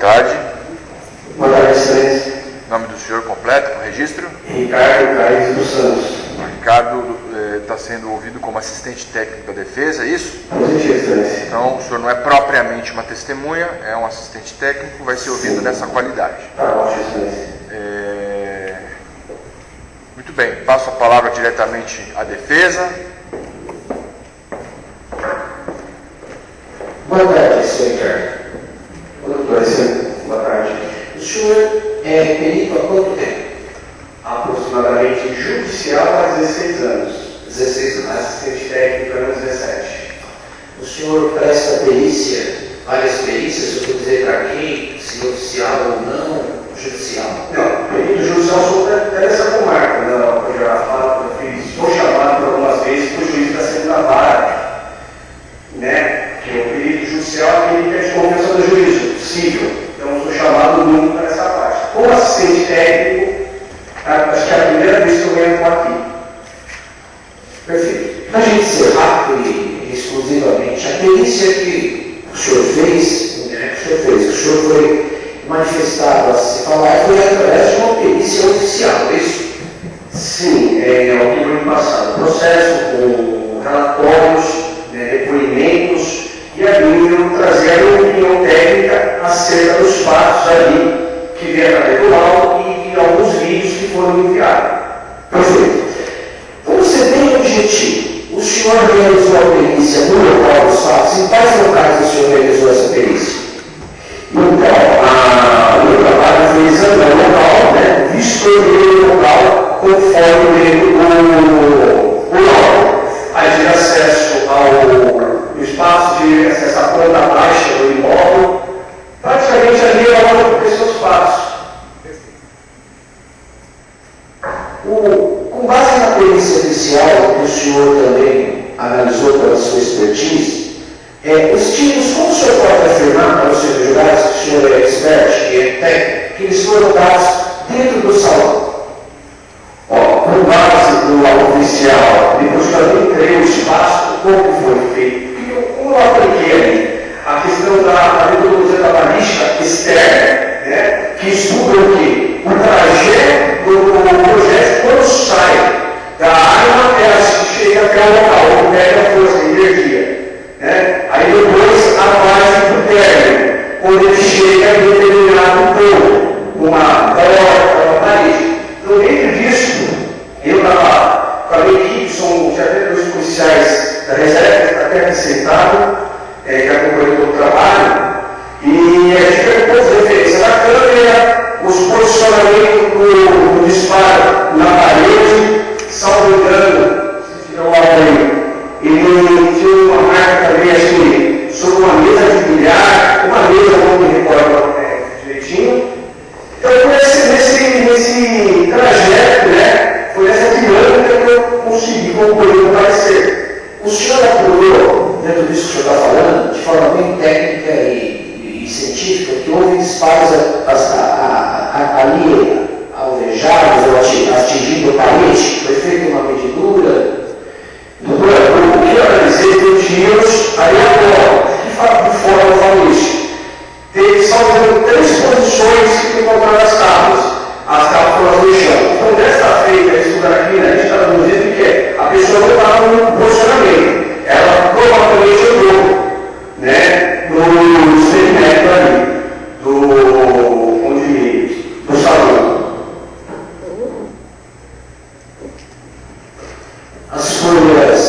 tarde. Boa tarde, excelência. Nome do senhor completo, com registro? Ricardo Caís dos Santos. O Ricardo está sendo ouvido como assistente técnico da defesa, é isso? Positivo, excelência. Então, o senhor não é propriamente uma testemunha, é um assistente técnico, vai ser ouvido nessa qualidade. Tá ótimo, excelência. Muito bem, passo a palavra diretamente à defesa. Boa tarde, senhor Ricardo. Boa tarde. O senhor é perito há quanto tempo? Aproximadamente judicial há 16 anos. 16 anos. Assistente técnico há 17. O senhor presta perícia, várias perícias, eu vou dizer para quem, se oficial ou não, judicial? Não, perito judicial sou dessa comarca. Não, eu já falo, sou chamado por algumas vezes para o juiz da segunda vara, né? Que o perito judicial é aquele que é de confiança do juízo, civil. Então, eu sou chamado muito para essa parte. Como assistente técnico, acho que é a primeira vez que eu entro aqui. Perfeito. Para a gente ser rápido e exclusivamente, a perícia que o senhor fez, que o senhor foi manifestado a se falar, foi através de uma perícia oficial, é isso? Sim, é o que foi passado. Processo com relatórios, depoimentos, e ali eu trazia a opinião técnica acerca dos fatos ali que vieram do laudo e alguns vídeos que foram enviados. Perfeito. Vamos ser bem objetivo. O senhor realizou a perícia no local dos fatos? Em quais locais o senhor realizou essa perícia? Então, o meu trabalho foi examinar o local, vistoriei o local conforme o laudo. Aí tive acesso ao espaço de acesso à planta baixa do imóvel, praticamente ali é onde os seus passos. Com base na perícia oficial, que o senhor também analisou pela sua expertise, os tiros, como o senhor pode afirmar para os seus julgados, que o senhor é expert e é técnico, que eles foram dados dentro do salão? Com base no laudo oficial, depois que eu entrei no espaço, como foi feito? Como eu apliquei ali? A questão da metodologia da balística externa, que estuda o quê? O trajeto do projeto quando sai da arma, ela chega até o local, onde pega a força, a energia. Aí depois a base do término, quando ele chega em determinado ponto, uma porta, uma parede. Então, dentro disso, eu estava com a minha equipe, são já dois policiais da reserva, até sentado, que acompanhou todo o trabalho, e a gente pegou as referências da câmera, os posicionamentos do disparo na parede, salvo engano, se tiver um algo aí, ele tinha uma marca também, assim, sobre uma mesa de bilhar, uma mesa, não me recordo direitinho. Então, foi nesse trajeto, foi nessa dinâmica que eu consegui concluir o parecer. O senhor apurou, dentro disso que o senhor está falando, de forma bem técnica e científica, que houve disparos ali alvejados ou atingindo a parede, foi feita uma medidura. Doutor, o que eu analisei foi tiros aleatórios. De fora eu falo isso. Teve salvo 3 posições que encontraram as tábuas. As tábuas foram no chão. Então, dessa feita, estudar aqui, a gente está traduzindo que a pessoa não estava no posicionamento. Ela provavelmente jogou, no segmento ali, do salão. As folhas,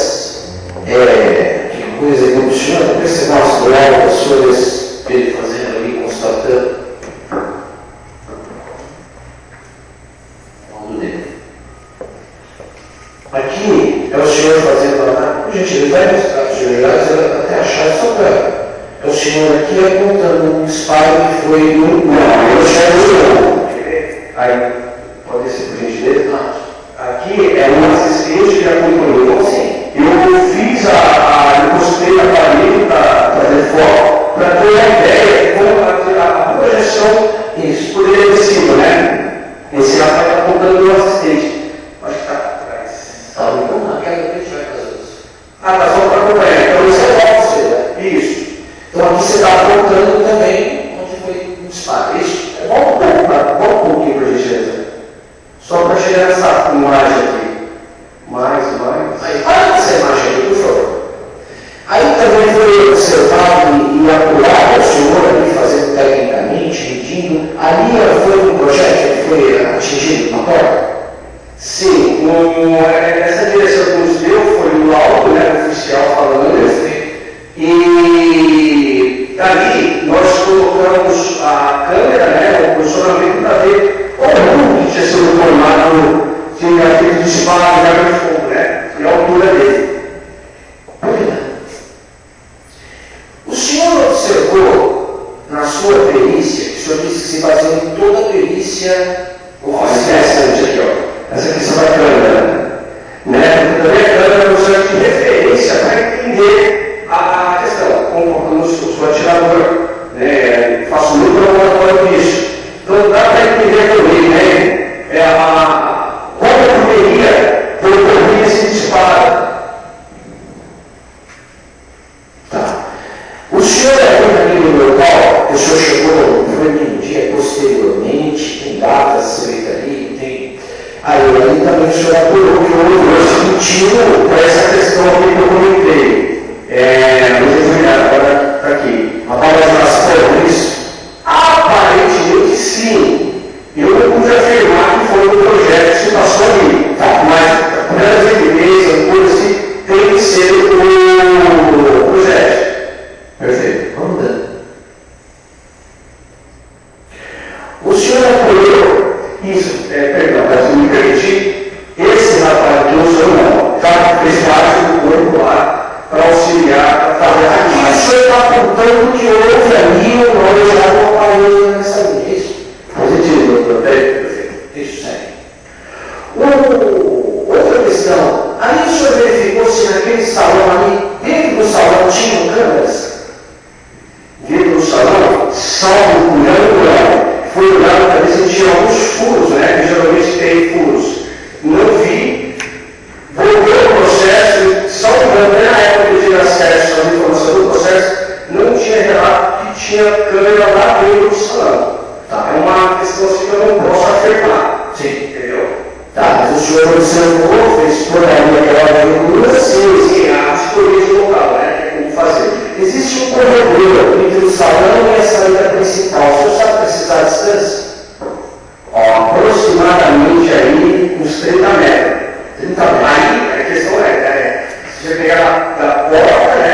que coisa que o senhor, esse nosso grau, as folhas que ele fazendo ali, constatando. Aqui é o senhor fazendo a gentilidade, até achar só para. É o senhor aqui apontando um disparo que foi no. Não, eu já aí, pode ser por gentileza? Não. Aqui é um assistente que acompanhou. Assim, eu fiz eu postei na parede para fazer foco, para ter a ideia de como a projeção, isso poderia ter sido, Esse rapaz está apontando o assistente. Acho que está atrás. Está apontando aquela que vai fazer isso. Tá só para acompanhar. Então, isso é óbvio, isso. Então, aqui você está apontando também onde foi dispara. Isso, volta um pouquinho para a gentileza. Só para chegar nessa imagem aqui. Mais. Aí, olha essa imagem aqui, por favor. Aí também foi observado e apurado o senhor ali fazendo tecnicamente, medindo. Ali foi um projétil que foi atingido na porta? Sim, essa direção que nos deu foi o laudo, né, o oficial falando, e dali nós colocamos a câmera, né, o posicionamento para ver como tinha sido formado, tinha feito disparo de arma de fogo, né, e a altura dele. O senhor observou na sua perícia, o senhor disse que se baseou em toda a perícia oficial. Aqui, ó. Essa questão da câmera, né? Também a câmera nos serve de referência para entender a questão. Como eu sou atirador, né? Faço muito laboratório disso. Então dá para entender também, né? Como poderia ocorrer esse disparo. Tá. O senhor é ali no local, o senhor chegou, foi um dia posteriormente, tem datas feitas ali, tem. Aí também o senhor apurou que houve esse motivo para essa questão aqui que eu comentei. Vou definir agora para aqui. A paralisação, é isso? Aparentemente sim. Eu não pude afirmar que foi um projeto que se passou ali. Tá? Mas, por as evidências, coisas que tem que ser o projeto. Perfeito. Vamos dando. O senhor apurou isso, perdão, mas eu me perdi. Esse rapaz que o senhor não, fez parte do corpo lá para auxiliar, para fazer aqui. O senhor está apontando que houve ali um nome já do aparelho nessa linha, é isso? Positivo, doutor. Perfeito. Isso, segue. Outra questão. Aí o senhor verificou se naquele salão ali, dentro do salão, tinham câmeras? Dentro do salão, salvo o não. Fui olhar para ver se tinha alguns furos, né? Que geralmente tem furos. Não vi. Voltei ao processo, salvando, na época que eu tive acesso à informação do processo, não tinha relato que tinha câmera lá dentro do salão. Tá? É uma questão assim que eu não posso afirmar. Sim. Entendeu? Tá, mas o senhor observou, fez por ali aquela aventura? Sim, a escolha de local, né? Que é como fazer. Existe um corredor entre o salão e a saída principal. O senhor sabe precisar de distância? Aproximadamente aí uns 30 metros. 30 metros. Aí a questão se você pegar da porta, né?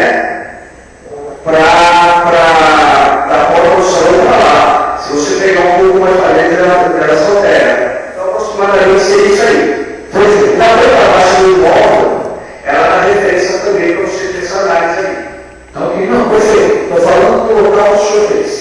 Da porta do salão para lá. Se você pegar um pouco mais para dentro, ela se altera. Então aproximadamente seria isso aí. Por exemplo, da frente para baixo do imóvel, ela dá referência também para você ter essa análise aí. Então, não, perfeito. Estou falando do local que o senhor fez.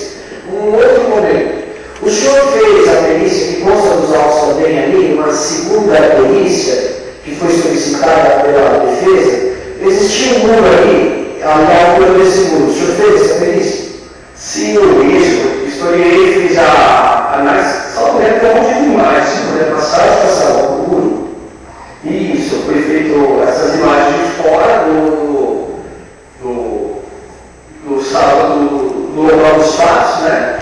Um outro momento. O senhor fez a perícia que consta dos autos também ali, uma segunda perícia que foi solicitada pela defesa. Existia um muro ali, à altura desse muro. O senhor fez essa perícia? Sim, isso. Historiei, fiz a análise. Só não lembro onde de demais. Se não lembro, passar o muro. Isso, foi feito essas imagens de fora do salão do local dos fatos, né?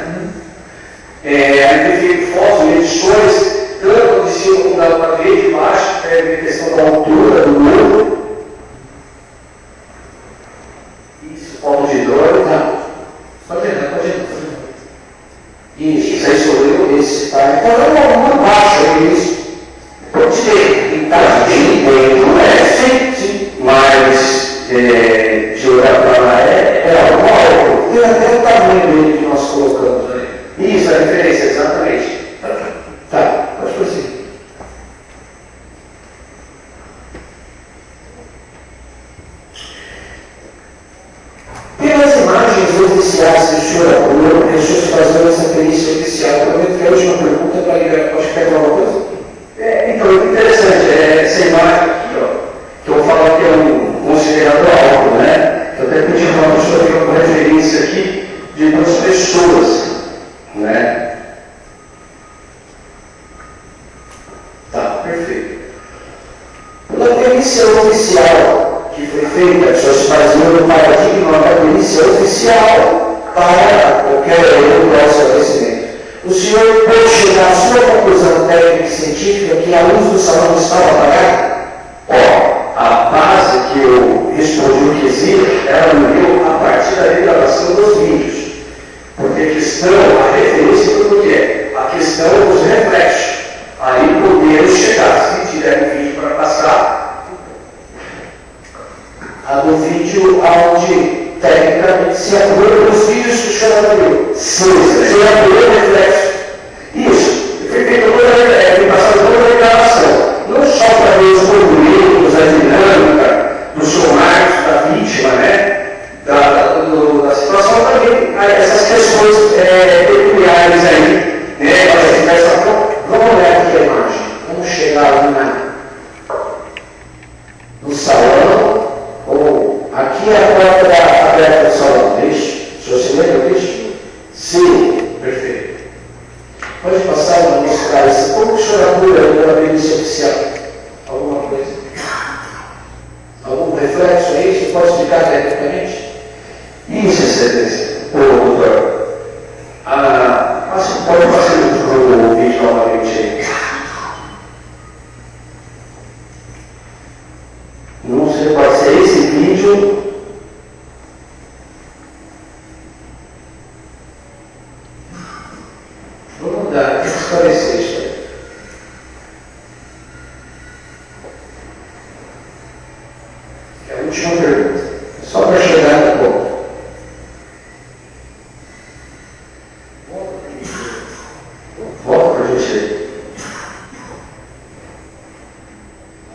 Aí teve fotos, medições, tanto de cima como da parede, de baixo, teve a questão da altura do muro. Isso, foto de dor, tá? Pode ir. Isso aí sou eu, esse tá. Então é um muro baixo, é isso. Pode ter, em caso de não é, sim, mas de olhar para lá é algo, tem até o tamanho dele que nós colocamos ali. Isso, a referência, exatamente. Tá, pode prosseguir. Pelas imagens oficiais que o senhor apurou, deixou de fazer essa perícia oficial. Prometo que a última pergunta para ele, pode pegar alguma coisa? Então, interessante, essa imagem aqui, ó, que eu vou falar que é um considerado alto, né? Eu até pedi para uma pessoa ficar com referência aqui de 2 pessoas, né? Tá, perfeito. Pela perícia oficial que foi feita, só se fazia no paradigma da perícia oficial para qualquer outro esclarecimento. salão estava apagado? Ó, a base que eu respondi o quesito, ela me deu a partir da gravação dos vídeos. Porque a questão, a referência do que é? A questão dos reflexos. Aí podemos chegar, se tiver um vídeo para passar, a do vídeo onde tecnicamente se apura os vídeos que o senhor abriu. Sim, se apura o reflexo. Isso, foi feito foi passado toda a declaração. Não só para ver os movimentos, a dinâmica, dos somares da vítima, né? Da situação também, essas questões peculiares aí, né? Vamos olhar aqui a imagem. Vamos chegar ali no salão, ou aqui é a porta aberta do salão, é isso? O senhor se lembra disso? Sim, perfeito. Pode passar para mostrar isso. Como o senhor apura pela perícia oficial? Alguma coisa? Algum reflexo aí? Você pode explicar tecnicamente? Isso, excelência. Ô, doutor. Pode fazer o vídeo novamente aí. Não sei, pode ser esse vídeo. Vou mudar, tem que esclarecer isso aí. É a última pergunta. Só para chegar no ponto. Volta para a gente.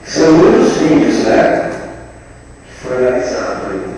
São muitos vídeos, né? Que foi analisado aí.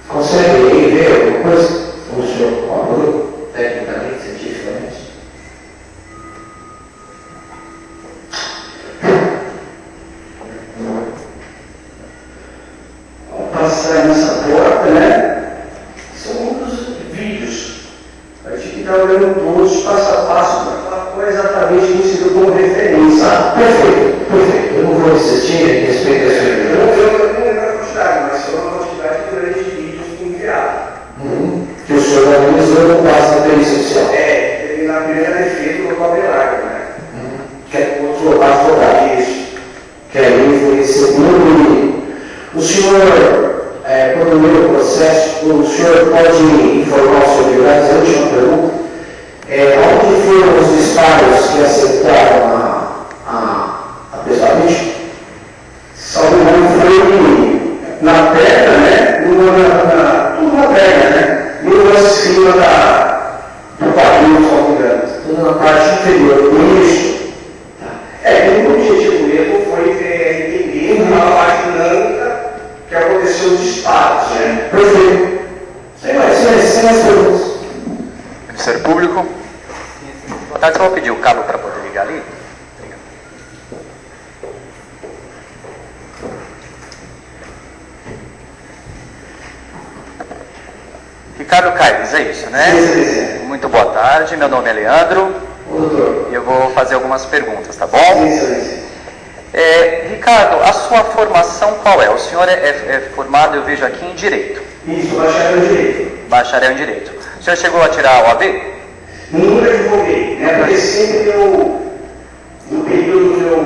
Consegue ver alguma coisa? O senhor falou, tecnicamente, cientificamente? Ao passar nessa porta, né? São muitos vídeos. A gente fica olhando todos, passo a passo, para falar qual é exatamente que se deu como referência. Perfeito, perfeito. Eu não vou insistir em respeito a isso. Eu não lembro a quantidade, mas só uma quantidade grande de vídeos enviados. Que o senhor analisou no caso da perícia oficial. Teve na primeira defesa do Caldelário, né? Que é o outro advogado, isso. Que aí foi segundo. O senhor, quando leu o processo, o senhor pode informar o senhor Vilares, a última pergunta, onde foram os disparos que acertaram a pessoa vítima? Salvo engano, foi na perna, né? Tudo na perna, né? E o acima do quadril, salvo engano. Tudo na parte inferior do eixo. O objetivo mesmo foi entender a parte dinâmica que aconteceu os disparos, né? Perfeito. Sem mais perguntas. Ministério Público. Boa tarde, eu vou pedir o cabo para poder ligar ali. Ricardo Caires, é isso, né? Sim. Muito boa tarde, meu nome é Leandro. Doutor. E eu vou fazer algumas perguntas, tá bom? Sim. Ricardo, a sua formação qual é? O senhor é formado, eu vejo aqui, em Direito. Isso, bacharel em Direito. Bacharel em Direito. O senhor chegou a tirar a OAB? Nunca divulguei, né? Porque sempre no período que eu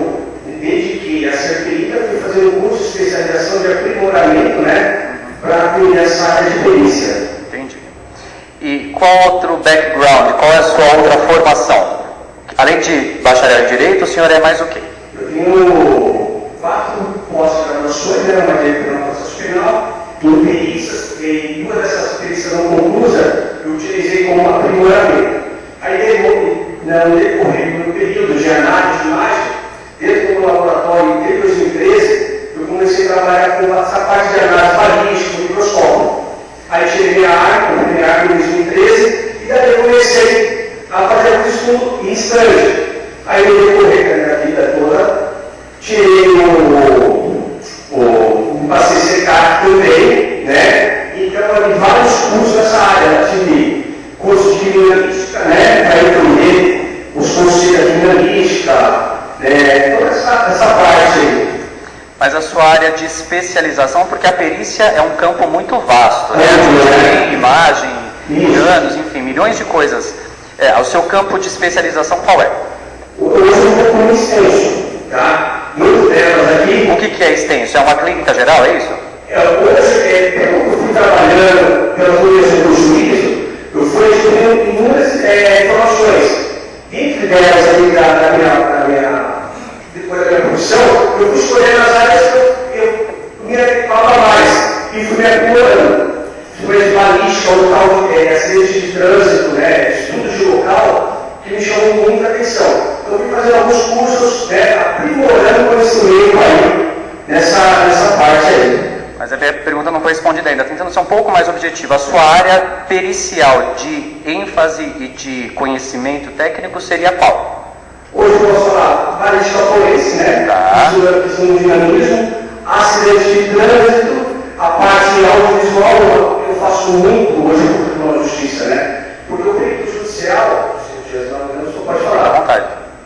me dediquei a ser perita, fui fazer um curso de especialização de aprimoramento, né? Para aprender essa área de perícia. Entendi. E qual outro background, qual é a sua outra formação? Além de bacharel em Direito, o senhor é mais o quê? Eu tenho 4 pós-graduações, né? Uma de processo penal, em perícias, e uma dessas perícias não conclusas, eu utilizei como aprimoramento. Aí, no decorrer do período de análise de imagem, dentro do laboratório, em 2013, eu comecei comecei a trabalhar com essa parte de análise balística, microscópio. Aí tirei minha arma em 2013, e daí eu comecei a fazer um estudo em estande. Aí eu decorri da minha vida toda, tirei passei a secar também, né? Então, eu vi vários cursos nessa área. Tive curso de criminalística, né? Para entender os conceitos da criminalística, né? Toda essa parte aí. Mas a sua área de especialização, porque a perícia é um campo muito vasto, né? A gente tem imagem, danos, enfim, milhões de coisas. O seu campo de especialização qual é? Hoje eu estou com extenso, tá? Muitas delas aqui. O que é extenso? É uma clínica geral, é isso? Hoje, eu fui trabalhando pelas unidades do juízo, eu fui descobrindo inúmeras informações. Entre delas ali depois da minha profissão, eu fui escolhendo as áreas que eu me adequava mais e fui me apurando. Depois de balística, local, acidente de trânsito, né, estudo de local, que me chamou muita atenção. Então, eu fui fazendo alguns cursos, né, aprimorando o conhecimento aí, nessa parte aí. Mas a pergunta não foi respondida ainda, tentando ser um pouco mais objetiva. A sua área pericial de ênfase e de conhecimento técnico seria qual? Hoje eu posso falar balística forense, né? Tá. Questão de dinamismo, acidente de trânsito, a parte audiovisual eu faço muito hoje no Tribunal de Justiça, né? Porque o perito judicial, não só pode falar. À vontade.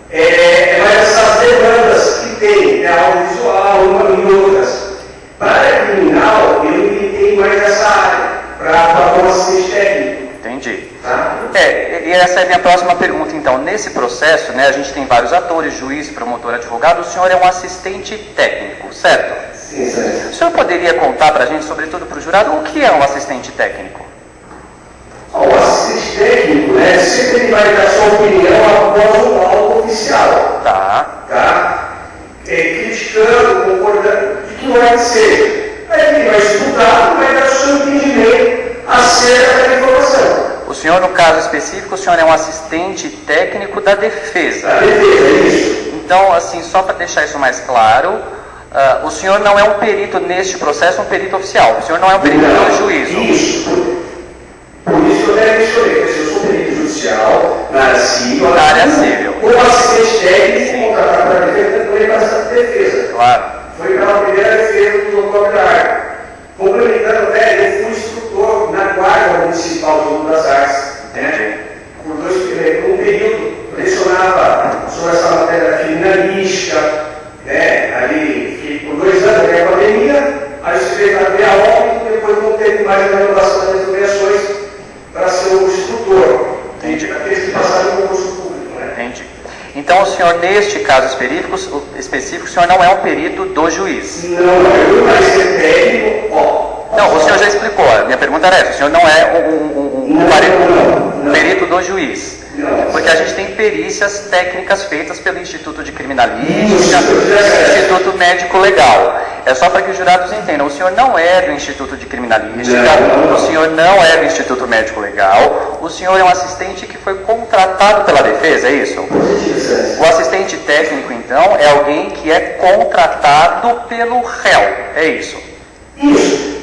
Mas essas demandas que tem, né? Audiovisual e outras. Para a área criminal, eu militei mais nessa área, para como assistente técnico. Entendi. Tá? E essa é a minha próxima pergunta, então. Nesse processo, né, a gente tem vários atores, juiz, promotor, advogado. O senhor é um assistente técnico, certo? Sim, sim. O senhor poderia contar para a gente, sobretudo para o jurado, o que é um assistente técnico? O assistente técnico, né, sempre ele vai dar sua opinião após o laudo oficial. Tá? Criticando, concordando, de que não é que seja. Aí ele vai estudar e vai dar o seu entendimento acerca da informação. O senhor, no caso específico, o senhor é um assistente técnico da defesa. Da defesa, é isso. Então, assim, só para deixar isso mais claro, o senhor não é um perito neste processo, um perito oficial. O senhor não é um perito no juízo. Isso. Por isso que eu até mencionei, se eu sou perito judicial, na área civil, o assistente técnico contratado para a defesa foi para essa defesa. Claro. Foi pela primeira defesa do Dr. Arco. Complementando, eu fui instrutor na Guarda Municipal de Rio das Artes. Né? Por um período, lecionava sobre essa matéria da criminalística, né? Ali, fiquei por 2 anos na pandemia, aí eu estudei na BAO e depois não teve mais a renovação das obrigações para ser o instrutor. Entendi. Aqueles que passaram no concurso público. Né? Entendi. Então, o senhor, neste caso específico, o senhor não é um perito do juiz? Não, eu não vai ser técnico, Não, o senhor já explicou, a minha pergunta era essa, o senhor não é um perito do juiz? Não. Porque a gente tem perícias técnicas feitas pelo Instituto de Criminalística, Instituto Médico Legal. É só para que os jurados entendam, o senhor não é do Instituto de Criminalística, o senhor não é do Instituto Médico Legal, o senhor é um assistente que foi contratado pela defesa, é isso? O assistente técnico, então, é alguém que é contratado pelo réu, é isso? Isso.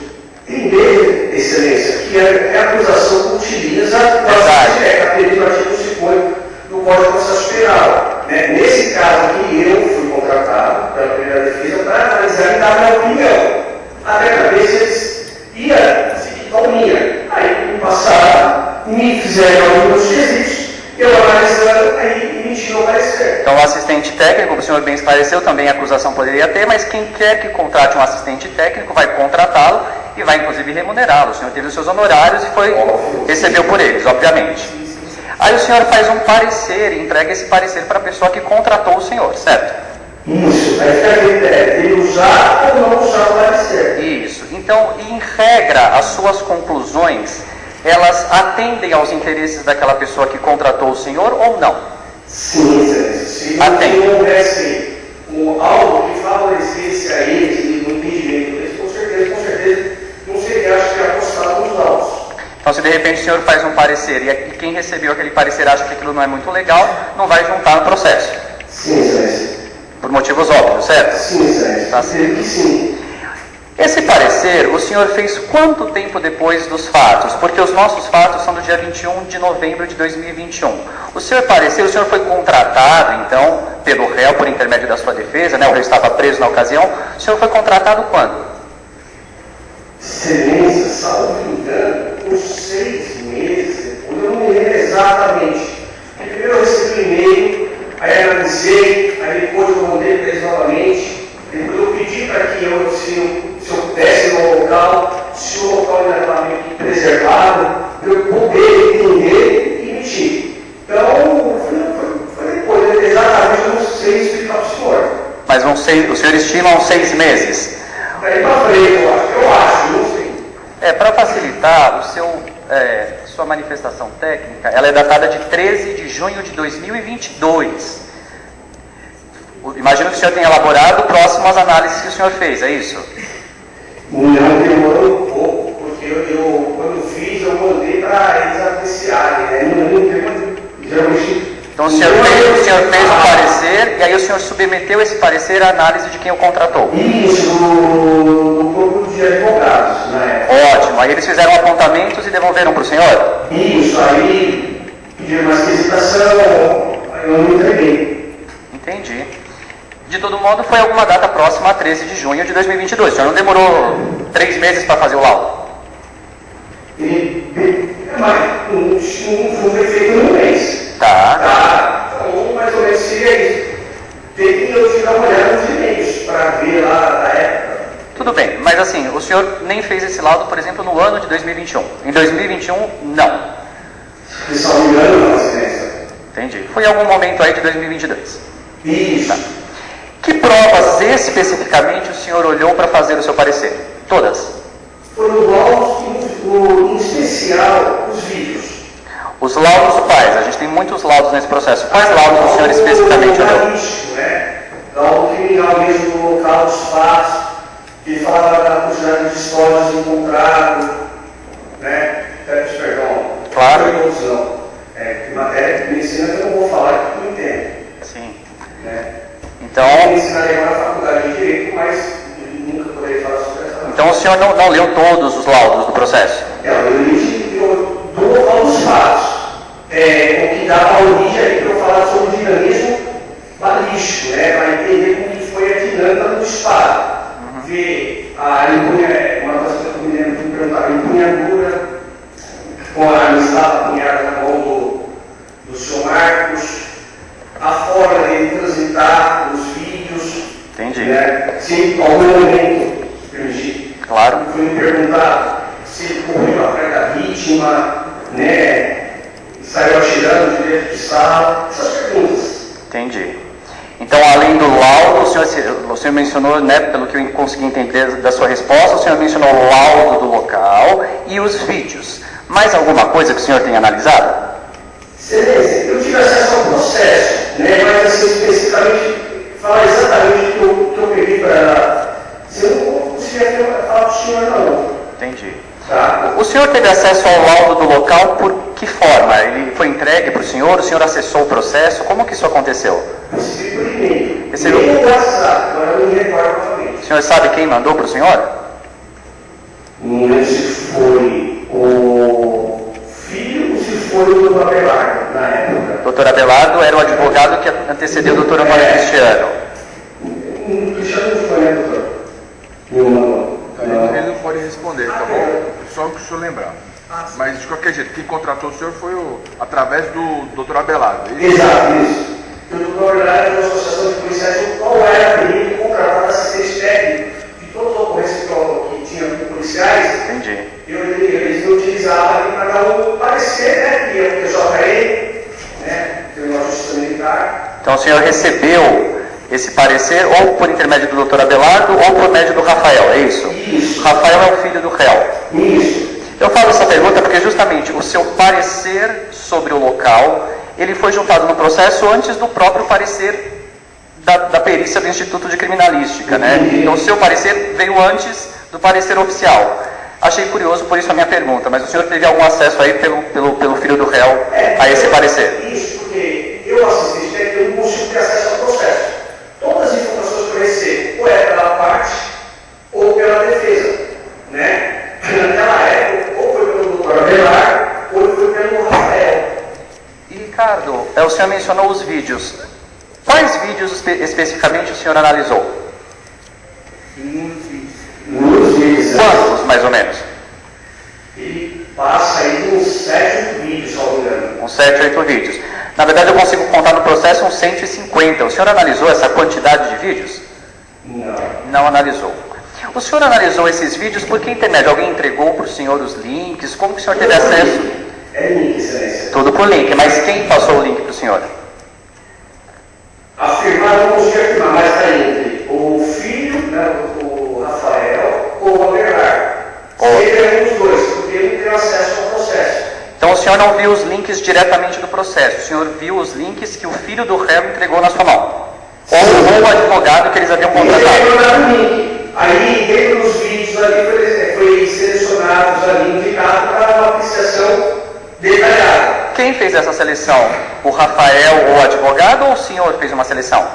Entender, excelência, que é a acusação que utiliza a perito do artigo 50 do Código de Processo Penal. Né? Nesse caso aqui, eu fui contratado pela primeira defesa para analisar e dar minha opinião. Até para ver se eles iam seguir a linha. Aí, no passado, me fizeram alguns quesitos, eu analisando, aí emitiram o parecer. Então, o assistente técnico, o senhor bem esclareceu, também a acusação poderia ter, mas quem quer que contrate um assistente técnico vai contratá-lo e vai, inclusive, remunerá-lo. O senhor teve os seus honorários e recebeu por eles, obviamente. Aí o senhor faz um parecer e entrega esse parecer para a pessoa que contratou o senhor, certo? Isso, aí fica a critério de usar ou não usar o parecer. Isso. Então, em regra, as suas conclusões, elas atendem aos interesses daquela pessoa que contratou o senhor ou não? Sim, excelência. Se não houvesse algo que favorecesse a eles no entendimento deles, com certeza, não seria, acho que, apostado nos autos. Então, se de repente o senhor faz um parecer e quem recebeu aquele parecer acha que aquilo não é muito legal, não vai juntar no processo. Sim, excelência. Por motivos óbvios, certo? Sim, excelência. Tá certo. Que sim. Esse parecer, o senhor fez quanto tempo depois dos fatos? Porque os nossos fatos são do dia 21 de novembro de 2021. O senhor foi contratado, então, pelo réu por intermédio da sua defesa, né? O réu estava preso na ocasião. O senhor foi contratado quando? Excelência, salvo engano, por 6 meses depois, eu não me lembro exatamente. Primeiro eu recebi um e-mail, aí analisei, aí depois eu mandei para eles novamente. Depois eu pedi para que se eu pudesse ir ao local, se o local ainda estava meio que preservado, eu poder entender e emitir. Então, foi depois, exatamente eu não sei explicar para o senhor. Mas o senhor estima uns 6 meses? Daí para frente, eu acho, não sei. Para facilitar, sua manifestação técnica, ela é datada de 13 de junho de 2022. Imagino que o senhor tenha elaborado próximo às análises que o senhor fez, é isso? Não, demorou um pouco, porque quando fiz, eu mandei para eles apreciarem, né? Geralmente. Então o senhor fez um parecer e aí o senhor submeteu esse parecer à análise de quem o contratou? Isso, no corpo de advogados, né? Ótimo, aí eles fizeram apontamentos e devolveram para o senhor? Isso, aí pediram uma esquisitação, aí eu não entreguei. Entendi. De todo modo, foi alguma data próxima a 13 de junho de 2022. O senhor não demorou 3 meses para fazer o laudo? Mas não foi feito no mês. Tá. Então, mais ou menos seria isso. Teve que eu dar uma olhada nos e-mails para ver lá da época. Tudo bem, mas assim, o senhor nem fez esse laudo, por exemplo, no ano de 2021. Em 2021, não. Se só me engano, não, excelência. Entendi. Foi em algum momento aí de 2022. Isso. Tá. Que provas especificamente o senhor olhou para fazer o seu parecer? Todas? Foram laudos, em especial, os vídeos. Os laudos quais? A gente tem muitos laudos nesse processo. Quais laudos o senhor especificamente olhou? Né? Laudo criminal mesmo do local dos fatos, que falava da quantidade de histórias encontradas, né? Peço perdão. Claro. Não. Que matéria de medicina que eu não vou falar que tu entende. Sim. Né? Então, eu ensinaria na faculdade de Direito, mas nunca poderia falar sobre essa. Então o senhor não leu todos os laudos do processo? Eu li do local dos fatos, o que dá a origem aí para eu falar sobre o dinamismo balístico, né? Para entender como que foi a dinâmica do disparo. Ver uma coisa que eu me lembro de perguntar, a empunhadura, com a arma estava apunhada na mão do senhor Marcos, a forma dele transitar os vídeos. Entendi. Né? Se em algum momento, claro, foi me perguntado se ele correu atrás da vítima, né? Saiu atirando de dentro de sala, essas perguntas. Entendi. Então, além do laudo, o senhor mencionou, né, pelo que eu consegui entender da sua resposta, o senhor mencionou o laudo do local e os vídeos. Mais alguma coisa que o senhor tenha analisado? Excelência, eu tive acesso ao processo, né, mas assim, especificamente, falar exatamente o que eu peguei para. Se eu não conseguia falar para o senhor, não. Entendi. Tá. O senhor teve acesso ao laudo do local por que forma? Ele foi entregue para o senhor acessou o processo? Como que isso aconteceu? Recebi por e-mail. Recebeu? E-mail ou WhatsApp, agora eu não me recordo novamente. O senhor sabe quem mandou para o senhor? Não lembro se foi o filho ou se foi o doutor Abelardo, na época. O doutor Abelardo era o advogado que antecedeu o doutor Antônio Cristiano. Cristiano não foi, né, doutor? Não. Ele não pode responder, tá bom? Só o que o senhor lembrar. Mas de qualquer jeito, quem contratou o senhor foi através do doutor Abelardo. Exato, isso. O doutor Abelardo é uma associação de policiais, qual era a período contratar assistente técnico de todas as ocorrências que tinha com policiais. Entendi. Eles me utilizavam para dar um parecer, né? Que é o PJE, né? Tribunal de Justiça Militar. Então o senhor recebeu esse parecer ou por intermédio do doutor Abelardo ou por médio do Rafael, é isso? Isso. Rafael é o filho do réu. Isso. Eu faço essa pergunta porque justamente o seu parecer sobre o local, ele foi juntado no processo antes do próprio parecer da perícia do Instituto de Criminalística, né? Então o seu parecer veio antes do parecer oficial. Achei curioso, por isso a minha pergunta, mas o senhor teve algum acesso aí pelo filho do réu a esse parecer? Isso, porque eu, assistente técnico, eu não consigo ter acesso ao processo. Todas as informações que eu recebo, ou é pela parte, ou pela defesa. vídeos, quais vídeos especificamente o senhor analisou? Muitos vídeos. Quantos, mais ou menos? Ele passa aí uns 7, 8 vídeos, se não me engano. Uns 7, 8 vídeos. Na verdade, eu consigo contar no processo uns 150. O senhor analisou essa quantidade de vídeos? Não. Não analisou. O senhor analisou esses vídeos por que intermédio? Alguém entregou para o senhor os links? Como que o senhor teve acesso? É link, excelência. Tudo por link. Mas quem passou o link para o senhor? Afirmar, não consigo afirmar, mas está entre o filho, né, o Rafael, ou o Abelardo. Sempre é um dos dois, porque ele tem acesso ao processo. Então o senhor não viu os links diretamente do processo, o senhor viu os links que o filho do réu entregou na sua mão. Ou o advogado que eles haviam contratado. Aí, dentro dos vídeos ali, foi selecionados ali, indicado para uma apreciação detalhada. Quem fez essa seleção? O Rafael ou o advogado ou o senhor fez uma seleção?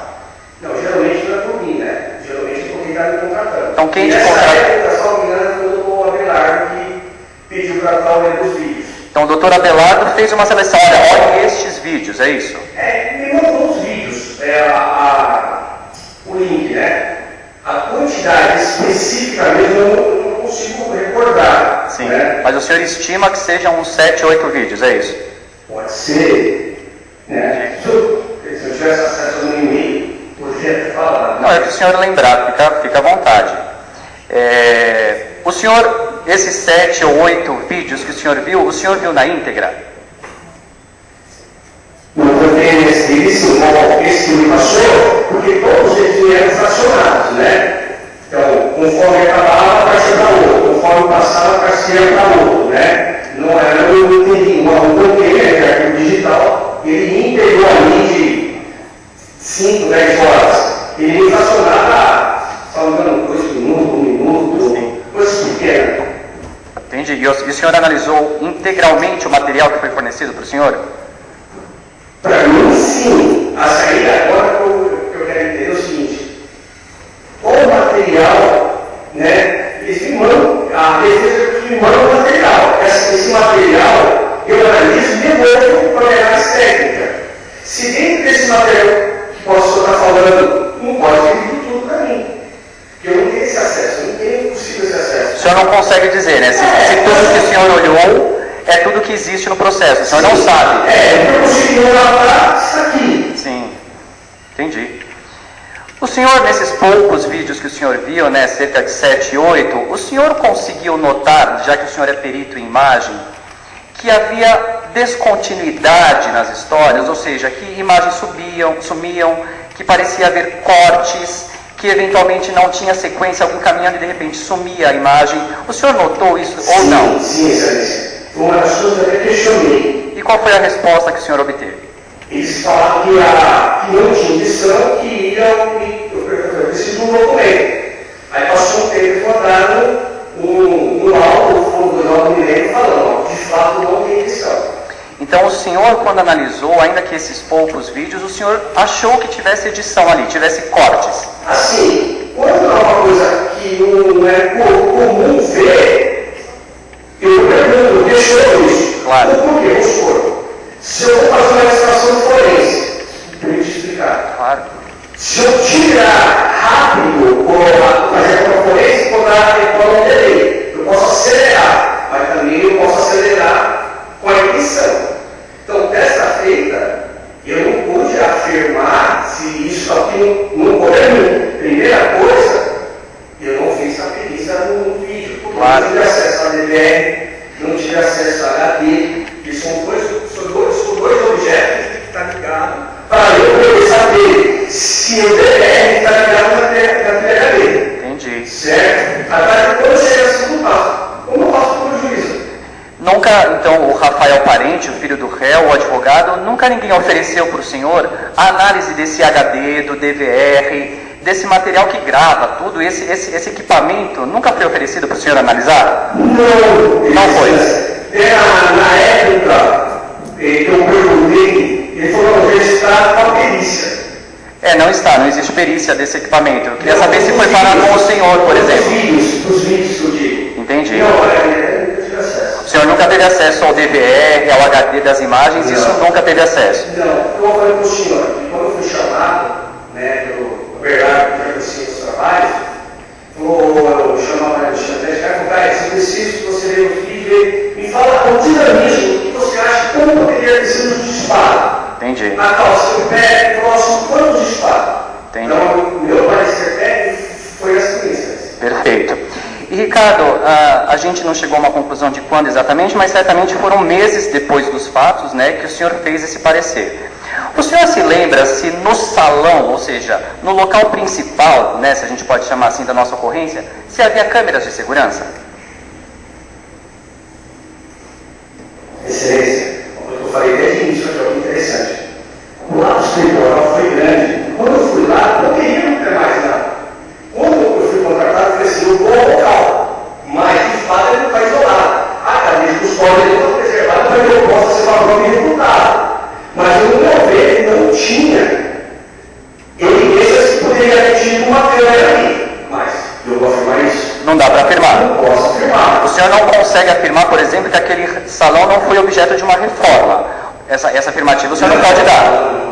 Não, geralmente não é por mim, né? Geralmente é por quem está me contratando. Então quem te contratou? contratou? Só me engano, foi o Abelardo que pediu para estar olhando os vídeos. Então o doutor Abelardo fez uma seleção, olha estes vídeos, é isso? Me mandou os vídeos, o link, né? A quantidade específica mesmo eu não consigo recordar. Sim, né? mas o senhor estima que sejam uns 7, 8 vídeos, é isso? Pode ser. Né? Se eu tivesse acesso ao meu e-mail, poderia ter falado. Não, é para o senhor lembrar, fica à vontade. O senhor, esses 7 ou 8 vídeos que o senhor viu na íntegra? Não também esse que me passou, porque todos eles eram fracionados, né? Então, conforme acabava, partia para outro, conforme passava, partia para outro, né? Não era, eu entendi, um container de arquivo digital, ele integrou ali de 5, 10 horas. Ele me fracionava, só me engano, 2 minutos, 1 minuto, coisas pequenas. Entendi. E o senhor analisou integralmente o material que foi fornecido para o senhor? Para mim, sim. A saída agora que eu quero entender é o seguinte: o material, né? Eles me mandam, a defesa me manda o material. Esse material eu analiso e devolvo para a análise técnica. Se dentro desse material que posso estar falando, não pode vir tudo para mim. Porque eu não tenho esse acesso, eu não tenho possível esse acesso. O senhor não consegue dizer, né? Se tudo que o senhor olhou é tudo que existe no processo, o senhor não sabe. Eu não consigo relatar isso aqui. Sim, entendi. O senhor, nesses poucos vídeos que o senhor viu, né, cerca de 7, 8, o senhor conseguiu notar, já que o senhor é perito em imagem, que havia descontinuidade nas histórias, ou seja, que imagens sumiam, que parecia haver cortes, que eventualmente não tinha sequência, alguém caminhando e de repente sumia a imagem. O senhor notou isso ou não? Sim, excelência. Uma das coisas que eu questionei. E qual foi a resposta que o senhor obteve? Eles falaram que não tinha edição, que eu preciso de um documento. Aí passou um tempo e mandaram um laudo do milênio falando, de fato não tem edição. Então o senhor, quando analisou, ainda que esses poucos vídeos, o senhor achou que tivesse edição ali, tivesse cortes? Assim, quando é uma coisa que não é comum ver, eu pergunto, deixou isso. Claro. Por quê? Vamos supor. Se eu vou fazer uma estação forense, deixa eu te explicar. Claro. Se eu tirar rápido ou fazer uma forense, pode dar um delay. Eu posso acelerar, mas também eu posso acelerar com a edição. Então, dessa feita, eu não pude afirmar se isso aqui não corre mim. Primeira coisa, eu não fiz a perícia no vídeo, porque claro. Não tive acesso a DVR, não tive acesso a HD, que são dois objetos que estão ligados para eu poder saber se o DVR está ligado na THD. Entendi. Certo? Até quando chega a segundo passo, como eu faço com o juízo? Nunca, então, o Rafael Parente, o filho do réu, o advogado, nunca ninguém ofereceu para o senhor a análise desse HD, do DVR, desse material que grava tudo, esse equipamento, nunca foi oferecido para o senhor analisar? Não foi. Na época que eu perguntei, ele falou que está com a perícia. Não está, não existe perícia desse equipamento. Eu queria saber se foi parar com o senhor, por exemplo. Os vídeos que eu digo. Entendi. Não, eu tive acesso. O senhor nunca teve acesso ao DVR, ao HD das imagens, isso nunca teve acesso? Não, eu falei para o senhor, que quando eu fui chamado, né, pelo Bernardo, que já dos trabalhos, eu chamava para Alexandre, eu preciso que você veja o vídeo e me fala com dinamismo o que você acha, como poderia ter sido um disparo. Entendi. A calça, o pé, próximo, quantos disparos? Entendi. Então, meu parecer técnico foi essa coincidência. Perfeito. E Ricardo, a gente não chegou a uma conclusão de quando exatamente, mas certamente foram meses depois dos fatos, né, que o senhor fez esse parecer. O senhor se lembra se no salão, ou seja, no local principal, né, se a gente pode chamar assim da nossa ocorrência, se havia câmeras de segurança? Excelência, como eu falei desde o início, que é algo interessante. O lado escritural foi grande. Quando eu fui lá, não queria não ter mais nada. Quando eu fui contratado, eu falei assim, eu vou ao local, mas de fato ele não está isolado. A cadeia de custódia ele não está preservada para que eu possa ser uma prova irrefutável. Mas no meu ver, não tinha evidências que poderia ter tido uma câmera ali. Mas eu vou afirmar isso? Não dá para afirmar. Não posso afirmar. O senhor não consegue afirmar, por exemplo, que aquele salão não foi objeto de uma reforma. Essa afirmativa o senhor não pode dar.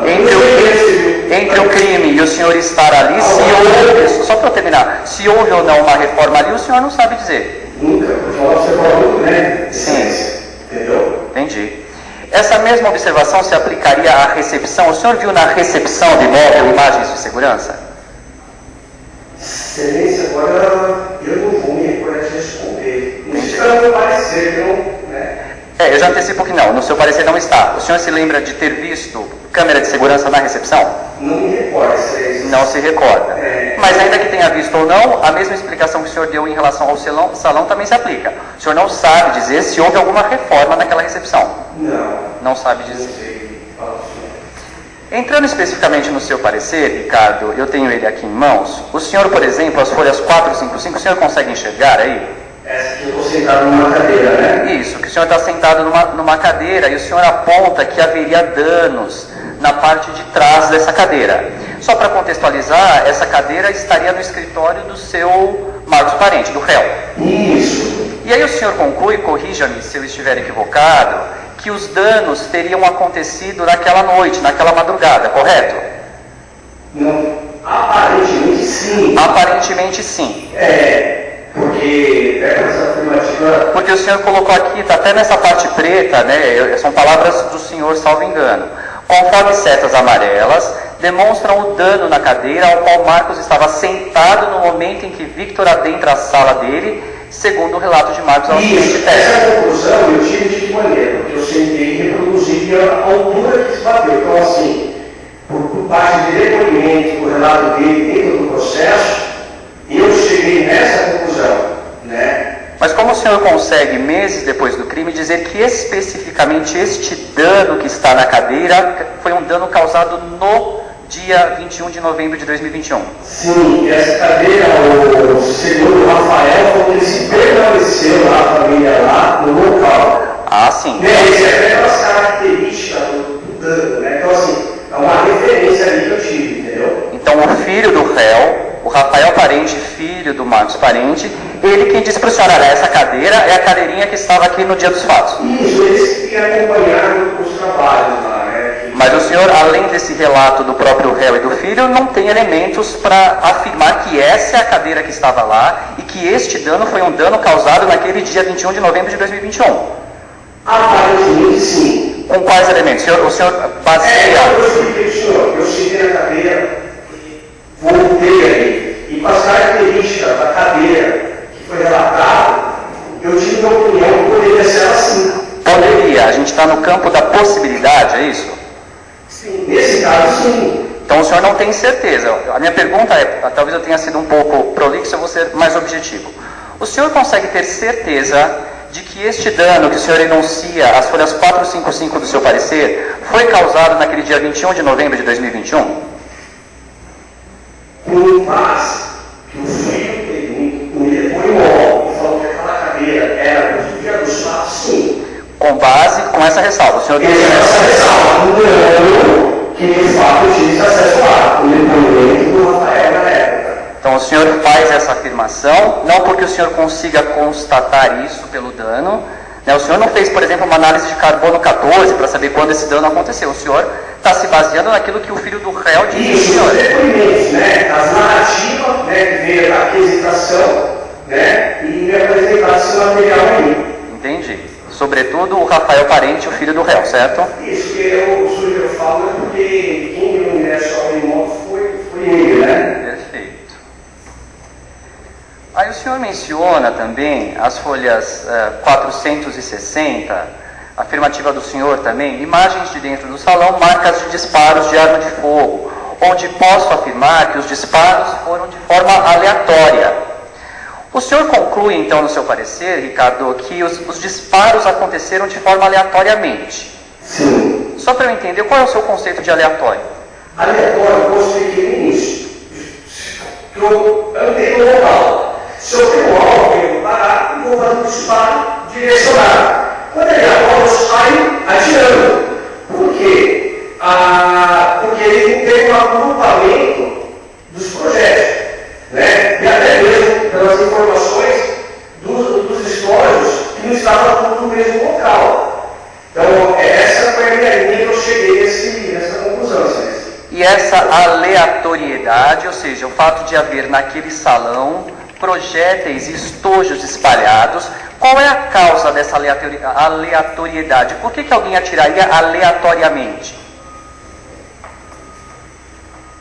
Entre o crime e o senhor estar ali, se houve, só para eu terminar, se houve ou não uma reforma ali, o senhor não sabe dizer. Nunca, porque você falou muito grande. Sim. Entendeu? Entendi. Essa mesma observação se aplicaria à recepção? O senhor viu na recepção do imóvel imagens de segurança? Excelência, agora eu não vou me recordar de responder. Não está no meu parecer, não, né? Eu já antecipo que não, no seu parecer não está. O senhor se lembra de ter visto câmera de segurança na recepção? Não me recordo, excelência. Não se recorda. Mas ainda que tenha visto ou não, a mesma explicação que o senhor deu em relação ao salão também se aplica. O senhor não sabe dizer se houve alguma reforma naquela recepção? Não. Não sabe dizer. Não sei. Fala, senhor. Entrando especificamente no seu parecer, Ricardo, eu tenho ele aqui em mãos. O senhor, por exemplo, as folhas 455, o senhor consegue enxergar aí? Essa que eu estou sentado numa cadeira, né? Isso, que o senhor está sentado numa cadeira e o senhor aponta que haveria danos na parte de trás dessa cadeira. Só para contextualizar, essa cadeira estaria no escritório do seu Marcos Parente, do réu. Isso. E aí o senhor conclui, corrija-me se eu estiver equivocado, que os danos teriam acontecido naquela noite, naquela madrugada, correto? Não. Aparentemente sim. Aparentemente sim. Porque essa afirmativa... Porque o senhor colocou aqui, está até nessa parte preta, né, são palavras do senhor, salvo engano. Conforme setas amarelas, demonstram o dano na cadeira ao qual Marcos estava sentado no momento em que Victor adentra a sala dele, segundo o relato de Marcos ao seguinte Isso, essa conclusão eu tive de que maneira? Porque eu sentei e reproduzi a altura que se bateu. Então, assim, por parte de depoimento, por relato dele dentro do processo, eu cheguei nessa conclusão, né? Mas como o senhor consegue, meses depois do crime, dizer que especificamente este dano que está na cadeira foi um dano causado no dia 21 de novembro de 2021? Sim, essa cadeira, segundo o Rafael, falou que ele se permaneceu lá, a família lá, no local. Ah, sim. Esse é aquelas características do dano, né? Então, assim, é uma referência ali que eu tive, entendeu? Então, o filho do réu, o Rafael Parente, filho do Marcos Parente, ele quem disse para o senhor, essa cadeira é a cadeirinha que estava aqui no dia dos fatos. Isso, eles que acompanharam os trabalhos lá, né? Mas o senhor, além desse relato do próprio réu e do filho, não tem elementos para afirmar que essa é a cadeira que estava lá e que este dano foi um dano causado naquele dia 21 de novembro de 2021? Aparentemente, sim. Com quais elementos? O senhor baseia... Eu expliquei, senhor, eu sentei na cadeira, voltei ali, e com as características da cadeira que foi relatado, eu tive uma opinião que poderia ser assim. Poderia, a gente está no campo da possibilidade, é isso? Sim, nesse caso, sim. Então o senhor não tem certeza. A minha pergunta é, talvez eu tenha sido um pouco prolixo, eu vou ser mais objetivo. O senhor consegue ter certeza de que este dano que o senhor enuncia, as folhas 455 do seu parecer, foi causado naquele dia 21 de novembro de 2021? Por mais que o filho me levou em imóvel e falou que aquela cadeira era do dia dos fatos, sim. Com essa ressalva, o senhor tem essa ressalva, não que de fato eu tive acesso lá, o depoimento do Rafael na época. Então o senhor faz essa afirmação, não porque o senhor consiga constatar isso pelo dano, O senhor não fez, por exemplo, uma análise de carbono 14 para saber quando esse dano aconteceu. O senhor está se baseando naquilo que o filho do réu disse. Isso, os depoimentos, né? As narrativas, né? Que veio da aquisição, né? E me apresentar esse material aí. Entendi. Sobretudo o Rafael Parente, o filho do réu, certo? Isso, que eu falo é porque quem me ingresso ao imóvel foi ele, né? Perfeito. Aí o senhor menciona também as folhas 460, afirmativa do senhor também, imagens de dentro do salão, marcas de disparos de arma de fogo, onde posso afirmar que os disparos foram de forma aleatória. O senhor conclui então no seu parecer, Ricardo, que os disparos aconteceram de forma aleatoriamente. Sim. Só para eu entender, qual é o seu conceito de aleatório? Aleatório, eu gostei aqui no início. Eu tenho um local. Se eu tenho algo, eu vou parar e vou fazer um disparo direcionado. Quando ele acorda, eu saio atirando. Por quê? Porque ele tem um agrupamento dos projetos. Né? E até mesmo pelas informações dos históricos que não estavam tudo no mesmo local. Então, essa foi a minha linha que eu cheguei nessa conclusão. E essa aleatoriedade, ou seja, o fato de haver naquele salão projéteis e estojos espalhados, qual é a causa dessa aleatoriedade? Por que alguém atiraria aleatoriamente?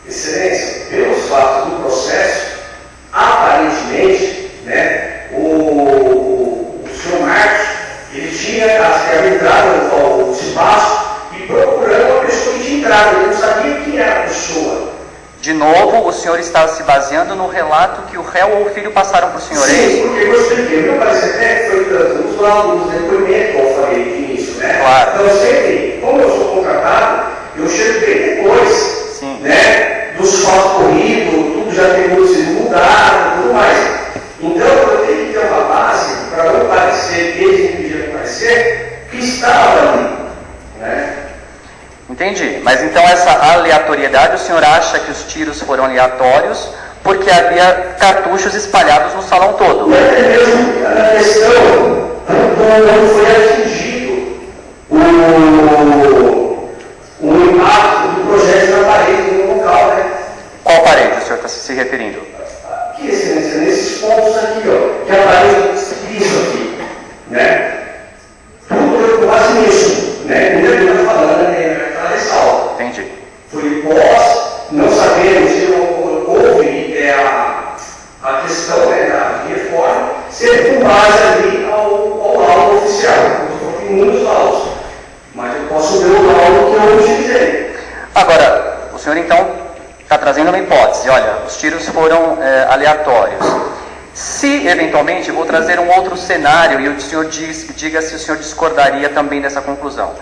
Excelência, pelos fatos do processo, aparentemente, né, o senhor Marcos, ele tinha arbitrado o espaço e procurando uma pessoa que tinha entrado, ele não sabia quem era a pessoa. De novo, o senhor está se baseando no relato que o réu ou o filho passaram para o senhor. Sim, porque eu expliquei, meu parecer até foi tanto nos laudos, depoimentos, como eu falei no início, né? Claro. Então, sempre, como eu sou contratado, eu chego bem depois, sim, né? Dos fatos corridos, tudo já tem sido mudado, tudo mais. Então, eu tenho que ter uma base para não parecer, desde que me pediram parecer, que estava ali, né? Entendi. Mas então essa aleatoriedade, o senhor acha que os tiros foram aleatórios porque havia cartuchos espalhados no salão todo? E até mesmo a questão não foi atingido o impacto do projeto na parede no local, né? Qual parede o senhor está se referindo? Aqui, excelência, nesses pontos aqui, ó, que a parede, isso aqui, né? Tudo quase nisso, né? Ainda que eu estou falando, né? Entendi. Foi pós, não sabemos se houve a questão, né, da reforma, ser com base ali ao laudo oficial. Eu estou em muitos laudos, mas eu posso ver o laudo que eu utilizei. Agora, o senhor então está trazendo uma hipótese, olha, os tiros foram aleatórios. Se, eventualmente, vou trazer um outro cenário e o senhor diga se o senhor discordaria também dessa conclusão.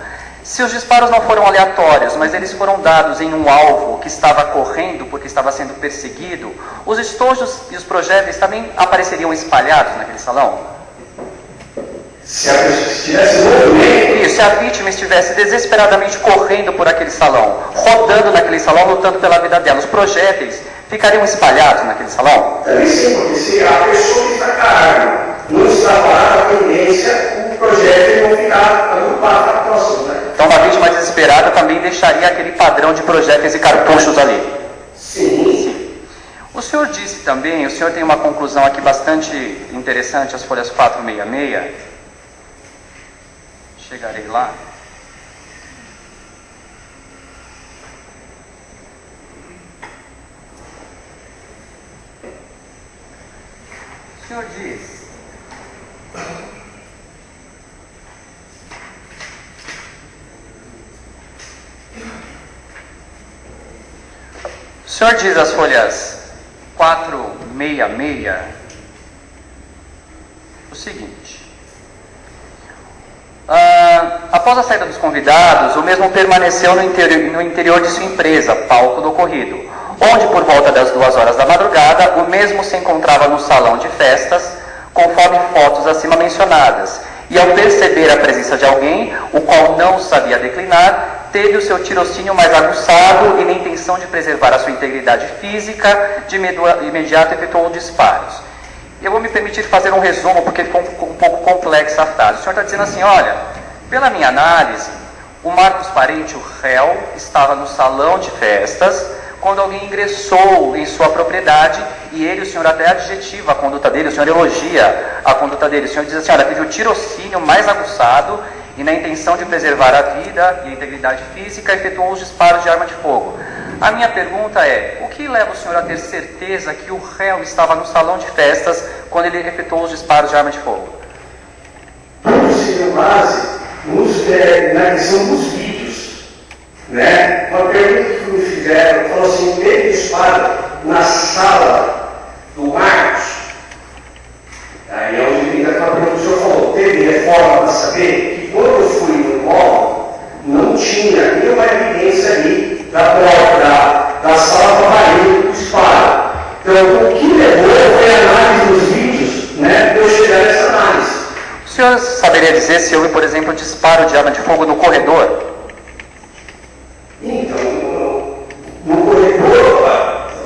Se os disparos não foram aleatórios, mas eles foram dados em um alvo que estava correndo porque estava sendo perseguido, os estojos e os projéteis também apareceriam espalhados naquele salão? Se a pessoa estivesse movimento... Isso, se a vítima estivesse desesperadamente correndo por aquele salão, rodando naquele salão, lutando pela vida dela, os projéteis ficariam espalhados naquele salão? Também sim, porque se a pessoa que está com a arma não está parada, a tendência, o projétil não ficar agrupado para próximo, né? Então, uma vítima desesperada também deixaria aquele padrão de projéteis e cartuchos ali. Sim. O senhor disse também, o senhor tem uma conclusão aqui bastante interessante, as folhas 466. Chegarei lá. O senhor diz... O senhor diz as folhas 466 o seguinte: após a saída dos convidados, o mesmo permaneceu no interior de sua empresa, palco do ocorrido, onde por volta das 2 horas da madrugada, o mesmo se encontrava no salão de festas, conforme fotos acima mencionadas, e ao perceber a presença de alguém, o qual não sabia declinar, teve o seu tirocínio mais aguçado e na intenção de preservar a sua integridade física, de imediato efetuou disparos. Eu vou me permitir fazer um resumo, porque ficou um pouco complexa a frase. O senhor está dizendo assim, olha, pela minha análise, o Marcos Parente, o réu, estava no salão de festas, quando alguém ingressou em sua propriedade, e ele, o senhor até adjetiva a conduta dele, o senhor elogia a conduta dele, o senhor diz assim, olha, teve o tirocínio mais aguçado, e na intenção de preservar a vida e a integridade física, efetuou os disparos de arma de fogo. A minha pergunta é, o que leva o senhor a ter certeza que o réu estava no salão de festas quando ele efetuou os disparos de arma de fogo? Tudo se deu base na questão dos vídeos. Né? Uma pergunta que me fizeram, falou assim, teve disparo na sala do Marcos. Aí é onde vem aquela pergunta que o senhor falou, teve reforma para saber que quando eu fui no imóvel, não tinha nenhuma evidência ali da porta, da sala para barulho do disparo. Então, o que levou foi a análise dos vídeos, né, para eu chegar nessa análise. O senhor saberia dizer se houve, por exemplo, disparo de arma de fogo no corredor? Então, no corredor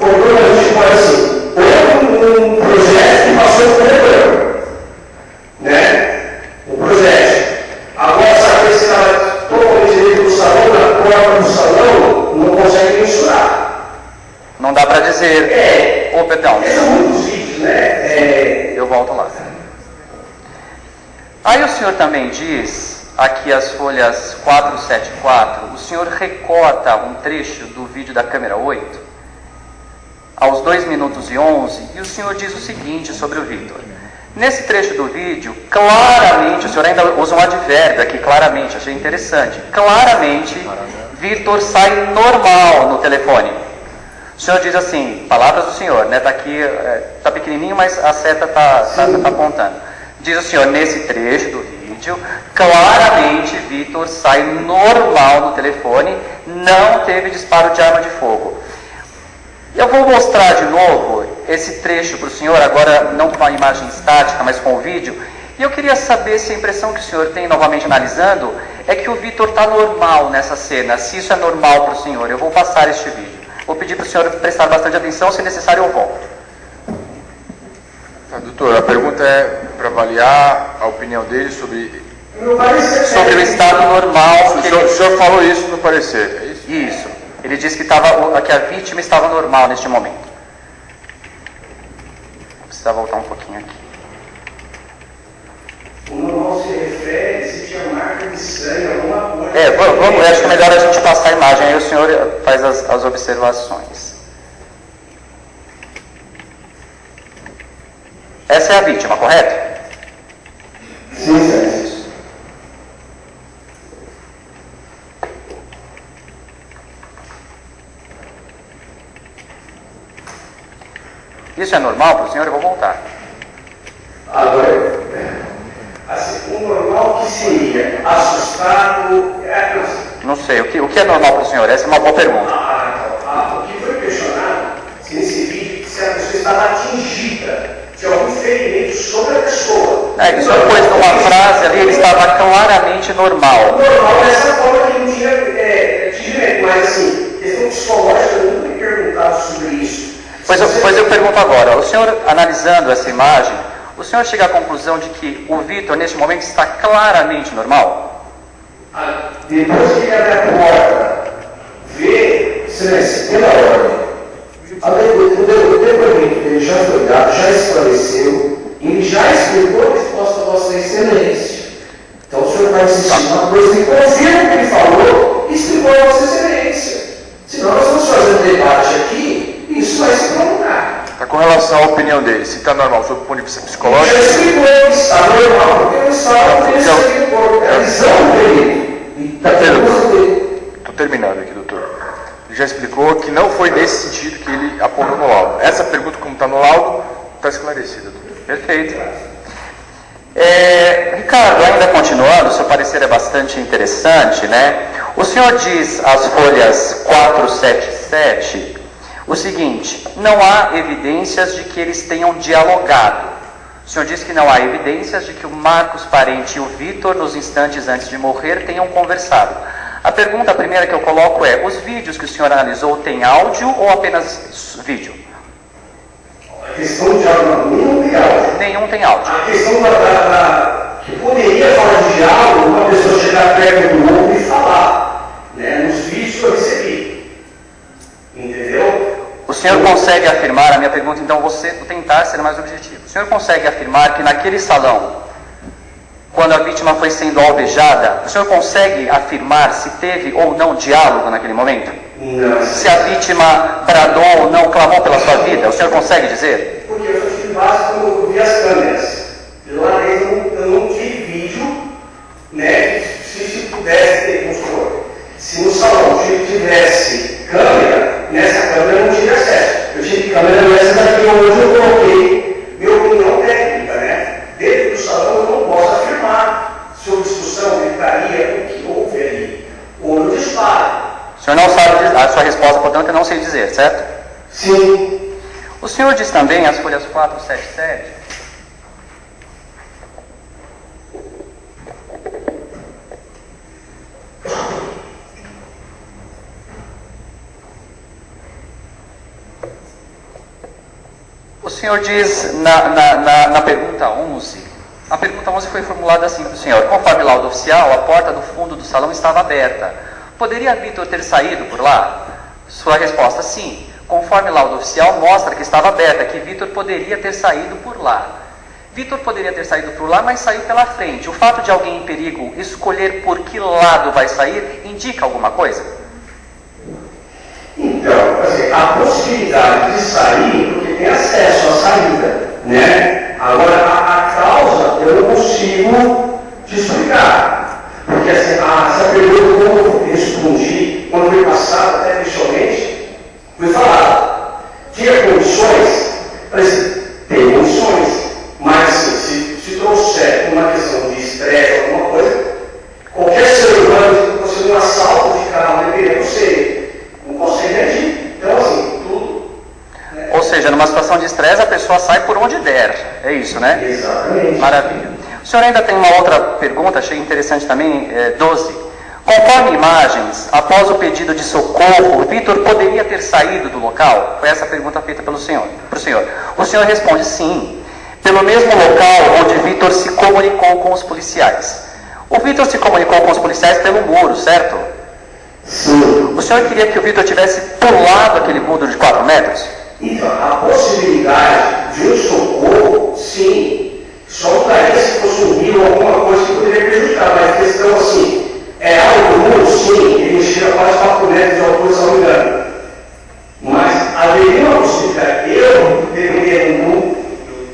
a gente fala assim, houve um projeto que passou no corredor, né? O projeto. Agora, saber se estava totalmente dentro do salão, na porta do salão, não consegue mensurar. Não dá para dizer. Ô, perdão. São muitos vídeos, né? Eu volto lá. Aí o senhor também diz, aqui as folhas 474, o senhor recorta um trecho do vídeo da câmera 8, aos 2 minutos e 11, e o senhor diz o seguinte sobre o Vitor. Nesse trecho do vídeo, claramente, o senhor ainda usa um advérbio aqui, claramente, achei interessante. Claramente, Vitor sai normal no telefone. O senhor diz assim, palavras do senhor, né? Está aqui, está pequenininho, mas a seta está apontando. Diz o senhor, nesse trecho do vídeo, claramente Vitor sai normal no telefone, não teve disparo de arma de fogo. Eu vou mostrar de novo esse trecho para o senhor, agora não com a imagem estática, mas com o vídeo. E eu queria saber se a impressão que o senhor tem, novamente analisando, é que o Vitor está normal nessa cena, se isso é normal para o senhor. Eu vou passar este vídeo. Vou pedir para o senhor prestar bastante atenção, se necessário eu volto. Tá, doutor, a pergunta é para avaliar a opinião dele sobre o estado normal. O senhor falou isso no parecer, é isso? Isso. Ele disse que a vítima estava normal neste momento. Vou precisar voltar um pouquinho aqui. O normal se refere se tinha marca de sangue, alguma coisa. Vamos, acho que é melhor a gente passar a imagem, aí o senhor faz as observações. Essa é a vítima, correto? Sim, senhor. Isso é normal para o senhor? Eu vou voltar. Agora, assim, o normal que seria assustado... Não sei, o que é normal para o senhor? Essa é uma boa pergunta. O que foi questionado, se nesse vídeo, se a pessoa estava atingida de algum ferimento sobre a pessoa. O senhor pôs numa frase ali, ele estava claramente normal. Normal dessa forma que não tinha atingimento, mas assim, questão psicológica, eu nunca me perguntado sobre isso. Pois eu pergunto agora, o senhor analisando essa imagem, o senhor chega à conclusão de que o Vitor neste momento está claramente normal? Depois que ele abre a porta, vê, excelência, pela ordem, o depoimento dele já foi dado, já esclareceu, ele já explicou a resposta a Vossa Excelência. Então o senhor vai insistir uma coisa que confirma o que ele falou e explicou a Vossa Excelência. Senão nós vamos fazer um debate aqui. Isso vai se prolongar. Tá, com relação à opinião dele, se está normal sob o ponto de vista psicológico... Já explicou, está normal, porque ele estava oferecendo a visão dele. Estou terminando aqui, doutor. Ele já explicou que não foi nesse sentido que ele apontou no laudo. Essa pergunta, como está no laudo, está esclarecida, doutor. Perfeito. Ricardo, ainda continuando, o seu parecer é bastante interessante, né? O senhor diz às folhas 477... o seguinte, não há evidências de que eles tenham dialogado. O senhor diz que não há evidências de que o Marcos Parente e o Vitor, nos instantes antes de morrer, tenham conversado. A pergunta primeira que eu coloco é, os vídeos que o senhor analisou têm áudio ou apenas vídeo? A questão de diálogo, nenhum tem áudio. Nenhum tem áudio. A questão que poderia falar de diálogo, uma pessoa chegar perto do outro e falar, né? Nos vídeos que eu recebi. Entendeu? O senhor consegue afirmar, a minha pergunta, então, vou tentar ser mais objetivo. O senhor consegue afirmar que naquele salão, quando a vítima foi sendo alvejada, o senhor consegue afirmar se teve ou não diálogo naquele momento? Não. Se a vítima bradou ou não, clamou pela sua vida, o senhor consegue dizer? Porque eu só tive base quando eu vi as câmeras. Lá dentro eu não tive vídeo, né? Se pudesse ter, vamos supor, se no salão tivesse câmera, nessa câmera eu não tive acesso. Eu tive câmera nessa daqui onde eu coloquei minha opinião técnica, né? Dentro do salão eu não posso afirmar sobre discussão, gritaria, o que houve ali, ou no disparo. O senhor não sabe a sua resposta, portanto, eu não sei dizer, certo? Sim. O senhor diz também, as folhas 477, o senhor diz na pergunta 11, a pergunta 11 foi formulada assim para o senhor: conforme laudo oficial, a porta do fundo do salão estava aberta. Poderia Vitor ter saído por lá? Sua resposta: sim. Conforme laudo oficial mostra que estava aberta, que Vitor poderia ter saído por lá. Vitor poderia ter saído por lá, mas saiu pela frente. O fato de alguém em perigo escolher por que lado vai sair indica alguma coisa? Então, assim, a possibilidade de sair, porque tem acesso à saída, né? Agora, a causa eu não consigo te explicar. Porque assim, essa pergunta, como eu respondi, quando foi passada até pessoalmente, foi falado: tinha condições? Falei assim, tem condições, mas assim, se trouxer uma questão de estresse, alguma coisa, qualquer ser humano, você num assalto de carro, dependendo, você não consegue agir. Então, assim, tudo. Né? Ou seja, numa situação de estresse, a pessoa sai por onde der. É isso, né? Exatamente. Maravilha. O senhor ainda tem uma outra pergunta, achei interessante também, 12. Conforme imagens, após o pedido de socorro, Vitor poderia ter saído do local? Foi essa a pergunta feita para o senhor. O senhor responde sim, pelo mesmo local onde Vitor se comunicou com os policiais. O Vitor se comunicou com os policiais pelo muro, certo? Sim. O senhor queria que o Vitor tivesse pulado aquele muro de 4 metros? Então, a possibilidade de um socorro, sim. Só daria se fosse um rio ou alguma coisa que poderia prejudicar, mas a questão assim, é algo comum, sim, ele chega a quase 4 metros de altura, se não me engano. Mas haveria uma possibilidade, eu deveria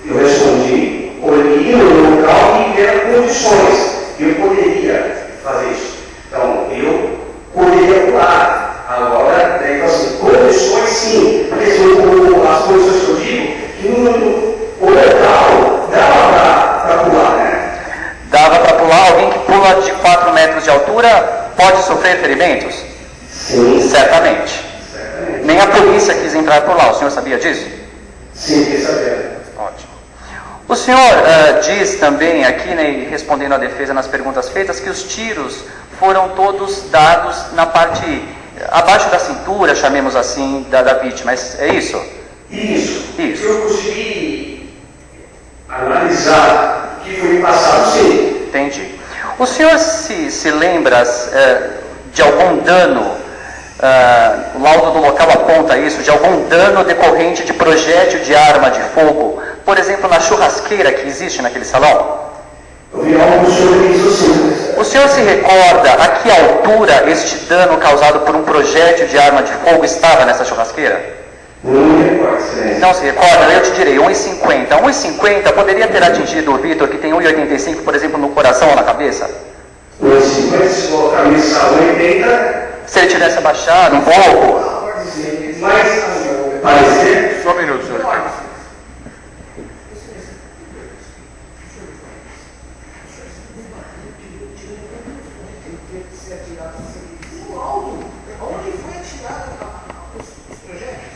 eu respondi, olhei no local e ver condições, eu poderia fazer isso. Então, eu poderia pular. Agora, então assim, condições sim, porque as condições que eu digo, que o local dava para pular, né? Dava para pular. Alguém que pula de 4 metros de altura pode sofrer ferimentos? Sim. Certamente. Nem a polícia quis entrar por lá. O senhor sabia disso? Sim, fiquei sabendo. Ótimo. O senhor diz também aqui, né, respondendo à defesa nas perguntas feitas, que os tiros foram todos dados na parte abaixo da cintura, chamemos assim, da vítima. É isso? Isso. Isso. Eu consegui analisar o que foi passado, sim. Entendi. O senhor se lembra de algum dano, o laudo do local aponta isso, de algum dano decorrente de projétil de arma de fogo, por exemplo, na churrasqueira que existe naquele salão? Eu vi algo sobre isso, sim. O senhor se recorda a que altura este dano causado por um projétil de arma de fogo estava nessa churrasqueira? Não me recordo, excelência. Não se recorda? Eu te direi, 1,50. 1,50 poderia ter atingido o Vitor, que tem 1,85, por exemplo, no coração ou na cabeça? 1,50, se colocar nessa 1,80. Se ele tivesse abaixado um pouco? Mas, parecer. Só um minuto, senhor. Onde foi atirado os projetos?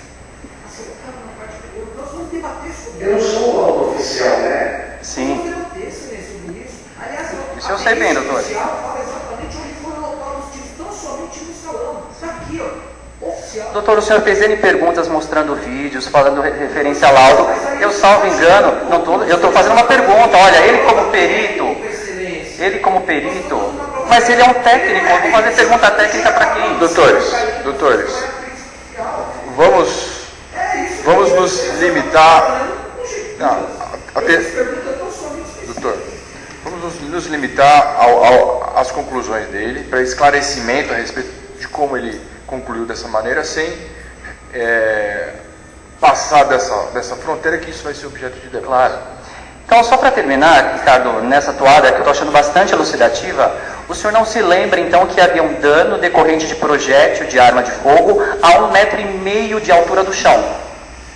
Nós vamos debater sobre Eu não sou o laudo oficial, né? Sim. Vamos debater sobre isso. Aliás, Isso eu sei bem, doutor. oficial fala exatamente onde foi o local dos tiros, não somente no salão. Está aqui, ó. Oficial. Doutor, o senhor fez N perguntas mostrando vídeos, falando referência ao laudo. Eu, salvo engano, eu estou fazendo uma pergunta. Olha, ele como perito, mas ele é um técnico. Eu vou fazer pergunta técnica para quem? Doutores, vamos nos limitar... Não, doutor, vamos nos limitar às conclusões dele, para esclarecimento a respeito de como ele concluiu dessa maneira, sem passar dessa fronteira, que isso vai ser objeto de debate. Claro. Então, só para terminar, Ricardo, nessa toada que eu estou achando bastante elucidativa, o senhor não se lembra, então, que havia um dano decorrente de projétil de arma de fogo a 1,5 metro de altura do chão?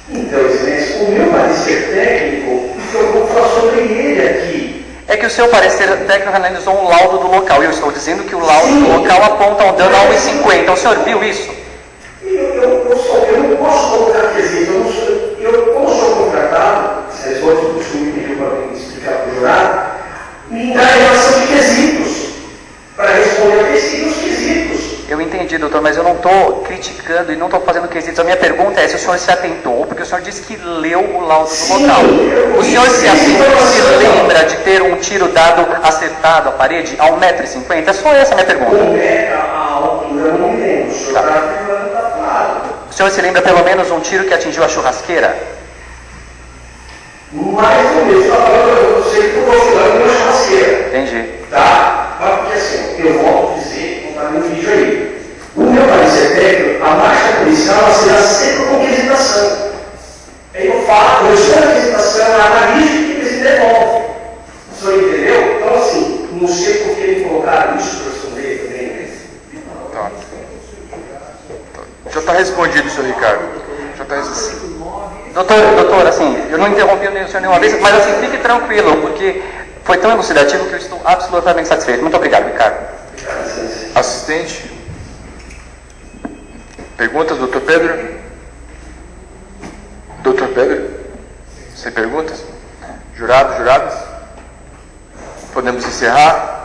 Então, excelência, o meu parecer técnico, eu vou falar sobre ele aqui. É que o seu parecer técnico analisou um laudo do local, e eu estou dizendo que o laudo do local aponta um dano a 1,50. O senhor viu isso? Eu não posso colocar quesito, como sou contratado, se as outras costumes me pediu para mim explicar para o jurado, me dá relação de quesitos, para responder a os quesitos. Eu entendi, doutor, mas eu não estou criticando e não estou fazendo quesitos. A minha pergunta é se o senhor se atentou, porque o senhor disse que leu o laudo do local. O senhor se lembra de ter um tiro dado acertado à parede a 1,50 metro? É só essa a minha pergunta. A altura eu não me lembro, o senhor está afirmando, está claro. O senhor se lembra pelo menos um tiro que atingiu a churrasqueira? Mais ou menos, eu sei que eu estou falando uma churrasqueira. Entendi. Tá? Mas porque assim, eu volto a dizer, contar no vídeo aí. O meu parecer técnico, a marcha policial, ela será sempre com quesitação. Eu falo, eu estou na quesitação, a analista que precisa devolve. O senhor entendeu? Então assim, não sei por que me colocaram isso para responder também, né? Tá. Já está respondido, senhor Ricardo. Já está respondido. Doutor, assim, eu não interrompi o senhor nenhuma vez, mas assim, fique tranquilo, porque foi tão elucidativo que eu estou absolutamente satisfeito. Muito obrigado, Ricardo. Assistente? Perguntas, doutor Pedro? Doutor Pedro? Sem perguntas? Jurados? Podemos encerrar?